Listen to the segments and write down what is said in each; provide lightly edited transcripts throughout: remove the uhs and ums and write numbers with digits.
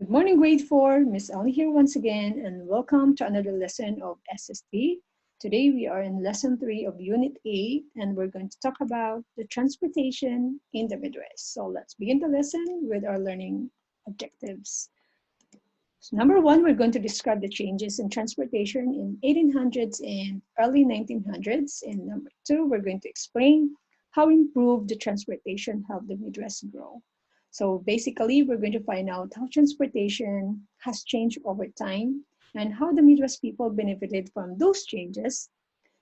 Good morning, grade 4. Miss Ali here once again, and welcome to another lesson of SST. Today we are in lesson 3 of Unit 8, and we're going to talk about the transportation in the Midwest. So let's begin the lesson with our learning objectives. So number 1, we're going to describe the changes in transportation in 1800s and early 1900s. And number 2, we're going to explain how improved the transportation helped the Midwest grow. So basically, we're going to find out how transportation has changed over time and how the Midwest people benefited from those changes,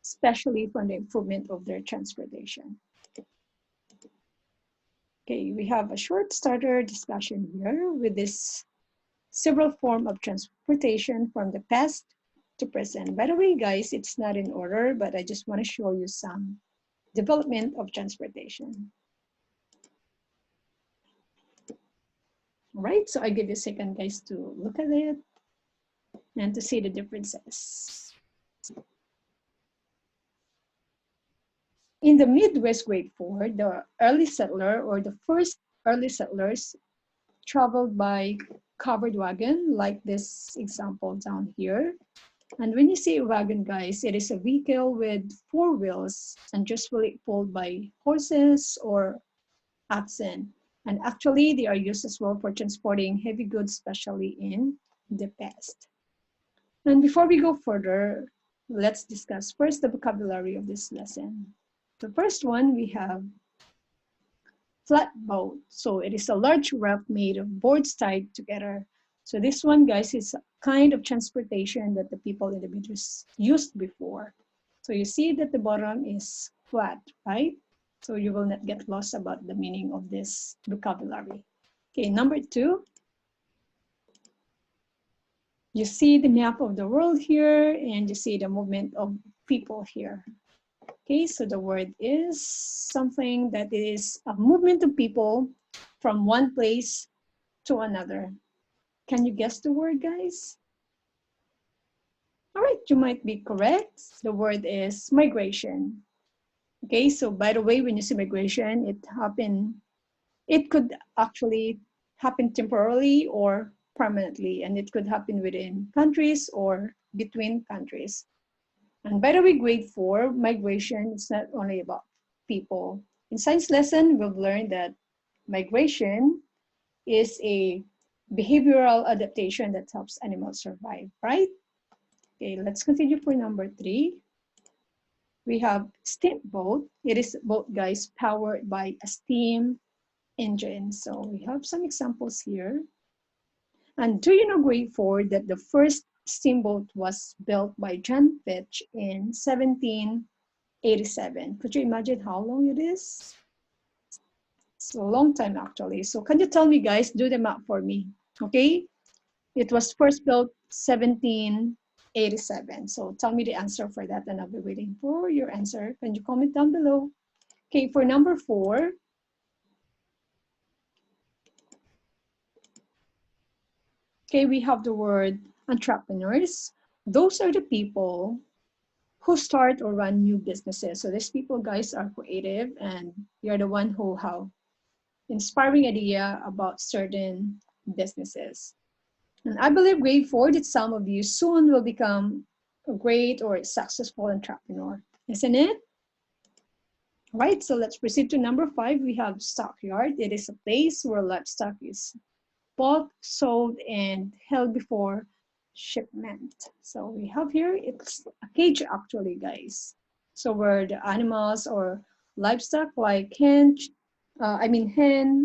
especially from the improvement of their transportation. Okay, we have a short starter discussion here with this several forms of transportation from the past to present. By the way, guys, it's not in order, but I just want to show you some development of transportation. All right, so I give you a second, guys, to look at it and to see the differences. In the Midwest grade 4, the early settler or the first early settlers traveled by covered wagon, like this example down here. And when you see a wagon, guys, it is a vehicle with 4 wheels and usually pulled by horses or oxen. And actually, they are used as well for transporting heavy goods, especially in the past. And before we go further, let's discuss first the vocabulary of this lesson. The first one, we have flatboat. So it is a large raft made of boards tied together. So this one, guys, is a kind of transportation that the people in the Midwest used before. So you see that the bottom is flat, right? So you will not get lost about the meaning of this vocabulary. Okay, number 2. You see the map of the world here, and you see the movement of people here. Okay, so the word is something that is a movement of people from one place to another. Can you guess the word, guys? All right, you might be correct. The word is migration. Okay, so by the way, when you see migration, it could actually happen temporarily or permanently, and it could happen within countries or between countries. And by the way, grade 4, migration is not only about people. In science lesson, we've learned that migration is a behavioral adaptation that helps animals survive, right? Okay, let's continue for number 3. We have steamboat. It is a boat, guys, powered by a steam engine. So we have some examples here. And do you know, grade 4, that the first steamboat was built by John Fitch in 1787? Could you imagine how long it is? It's a long time, actually. So can you tell me, guys, do the math for me, okay? It was first built 1787. So tell me the answer for that, and I'll be waiting for your answer. Can you comment down below? Okay, for number 4, okay, we have the word entrepreneurs. Those are the people who start or run new businesses. So these people, guys, are creative, and you're the one who have inspiring idea about certain businesses. And I believe, grade 4, that some of you soon will become a great or successful entrepreneur, isn't it? All right, so let's proceed to number 5. We have Stockyard. It is a place where livestock is bought, sold, and held before shipment. So we have here, it's a cage actually, guys. So where the animals or livestock like hen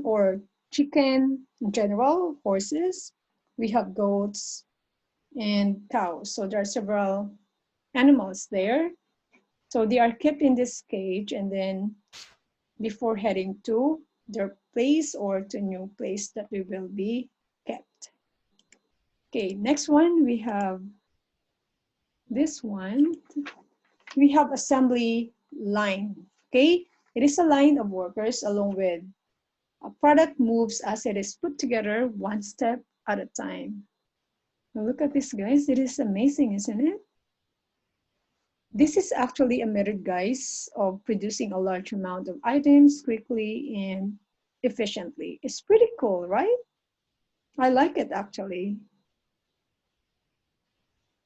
or chicken, in general, horses. We have goats and cows. So there are several animals there. So they are kept in this cage, and then before heading to their place or to new place that they will be kept. Okay, next one, we have this one. We have assembly line, okay? It is a line of workers along with a product moves as it is put together one step at a time. Now look at this, guys. It is amazing, isn't it? This is actually a method, guys, of producing a large amount of items quickly and efficiently. It's pretty cool, right? I like it actually.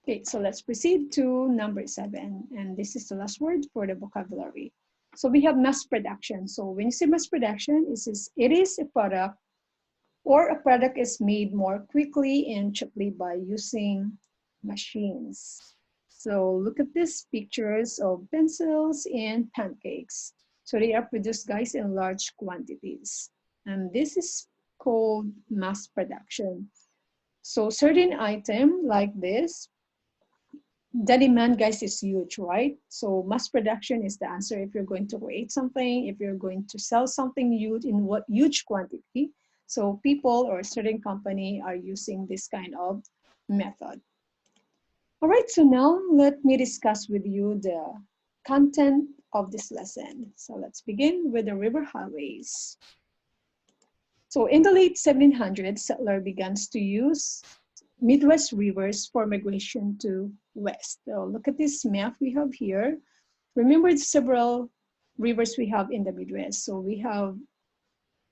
Okay, so let's proceed to number 7. And this is the last word for the vocabulary. So we have mass production. So when you say mass production, it is a product, or a product is made more quickly and cheaply by using machines. So look at these pictures of pencils and pancakes. So they are produced, guys, in large quantities. And this is called mass production. So certain item like this, the demand, guys, is huge, right? So mass production is the answer if you're going to create something, if you're going to sell something huge in what huge quantity. So people or a certain company are using this kind of method. All right, so now let me discuss with you the content of this lesson. So let's begin with the river highways. So in the late 1700s, settlers began to use Midwest rivers for migration to west. So look at this map we have here. Remember the several rivers we have in the Midwest. So we have,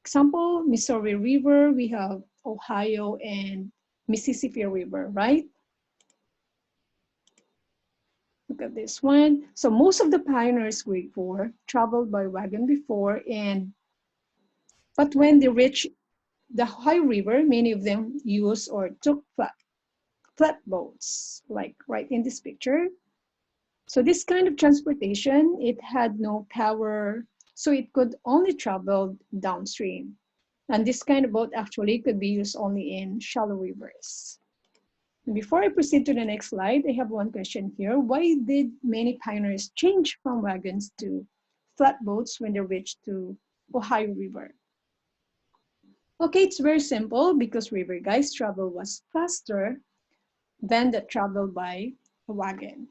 example, Missouri River, we have Ohio and Mississippi River, right? Look at this one. So most of the pioneers grade 4 traveled by wagon before, but when they reached the Ohio River, many of them used or took flatboats, like right in this picture. So this kind of transportation, it had no power, so it could only travel downstream. And this kind of boat actually could be used only in shallow rivers. And before I proceed to the next slide, I have one question here. Why did many pioneers change from wagons to flatboats when they reached to Ohio River? Okay, it's very simple because river, guys, travel was faster than the travel by a wagon.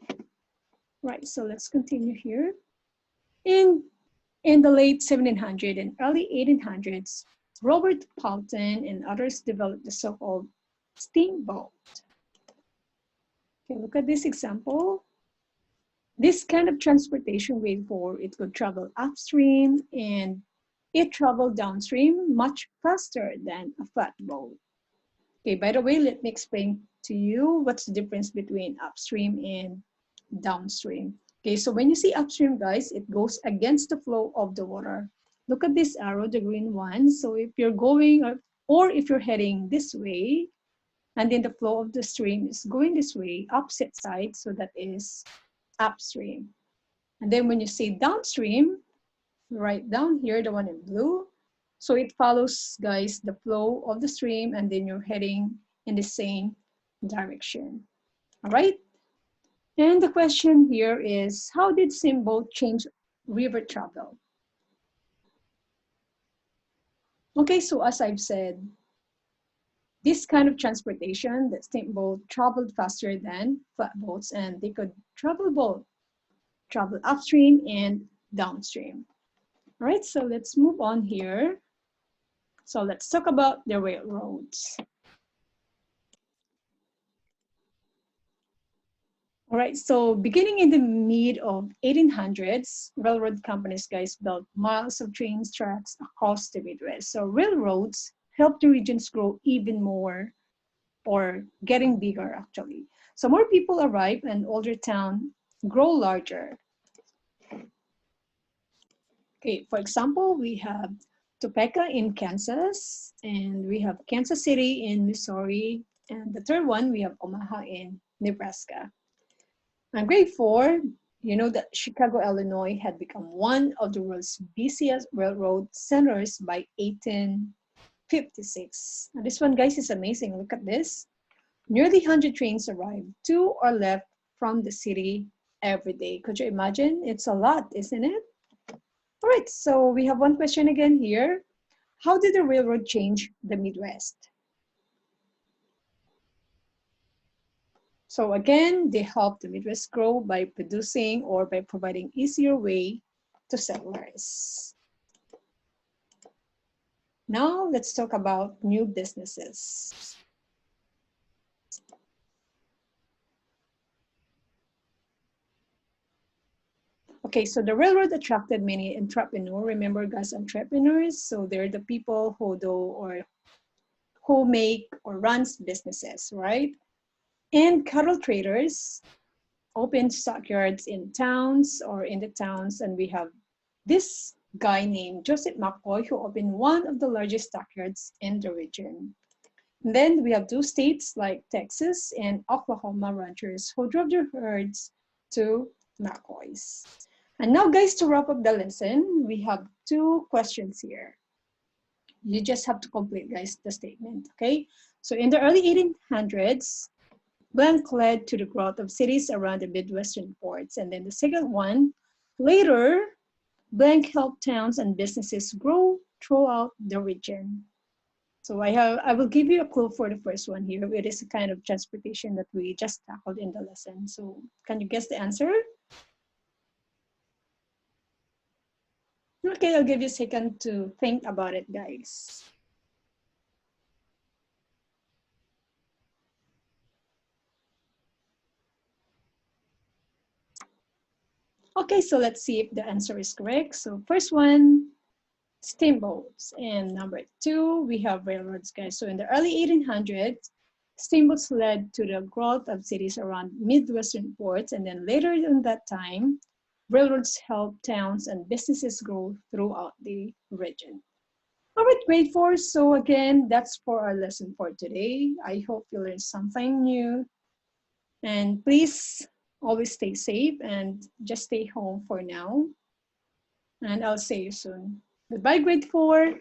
Right, so let's continue here. In the late 1700s and early 1800s, Robert Fulton and others developed the so-called steamboat. Okay, look at this example. This kind of transportation way before it could travel upstream and it traveled downstream much faster than a flatboat. Okay, by the way, let me explain to you what's the difference between upstream and downstream. Okay, so when you see upstream, guys, it goes against the flow of the water. Look at this arrow, the green one. So if you're going or if you're heading this way, and then the flow of the stream is going this way, opposite side, so that is upstream. And then when you say downstream, right down here, the one in blue, so it follows, guys, the flow of the stream, and then you're heading in the same direction. All right? And the question here is, how did Steamboat change river travel? Okay, so as I've said, this kind of transportation, the steamboat traveled faster than flatboats, and they could travel both, travel upstream and downstream. All right, so let's move on here. So let's talk about the railroads. All right, so beginning in the mid of 1800s, railroad companies, guys, built miles of trains, tracks across the Midwest. So railroads helped the regions grow even more, or getting bigger actually. So more people arrive and older town grow larger. Okay, for example, we have Topeka in Kansas, and we have Kansas City in Missouri, and the third one, we have Omaha in Nebraska. On grade 4, you know that Chicago, Illinois had become one of the world's busiest railroad centers by 1856. Now this one, guys, is amazing. Look at this. Nearly 100 trains arrived to or left from the city every day. Could you imagine? It's a lot, isn't it? All right, so we have one question again here. How did the railroad change the Midwest? So again, they helped the Midwest grow by producing or by providing easier way to settlers. Now let's talk about new businesses. Okay, so the railroad attracted many entrepreneurs. Remember, guys, entrepreneurs? So they're the people who do or who make or runs businesses, right? And cattle traders open stockyards in towns or in the towns. And we have this guy named Joseph McCoy who opened one of the largest stockyards in the region. And then we have two states like Texas and Oklahoma ranchers who drove their herds to McCoy's. And now, guys, to wrap up the lesson, we have two questions here. You just have to complete, guys, the statement, okay? So in the early 1800s, blank led to the growth of cities around the Midwestern ports. And then the second one, later, blank helped towns and businesses grow throughout the region. So I will give you a clue for the first one here. It is a kind of transportation that we just tackled in the lesson. So can you guess the answer? Okay, I'll give you a second to think about it, guys. Okay, so let's see if the answer is correct. So first one, steamboats. And number two, we have railroads, guys. So in the early 1800s, steamboats led to the growth of cities around Midwestern ports. And then later in that time, railroads helped towns and businesses grow throughout the region. All right, grade 4. So again, that's for our lesson for today. I hope you learned something new. And please always stay safe and just stay home for now. And I'll see you soon. Goodbye, grade 4.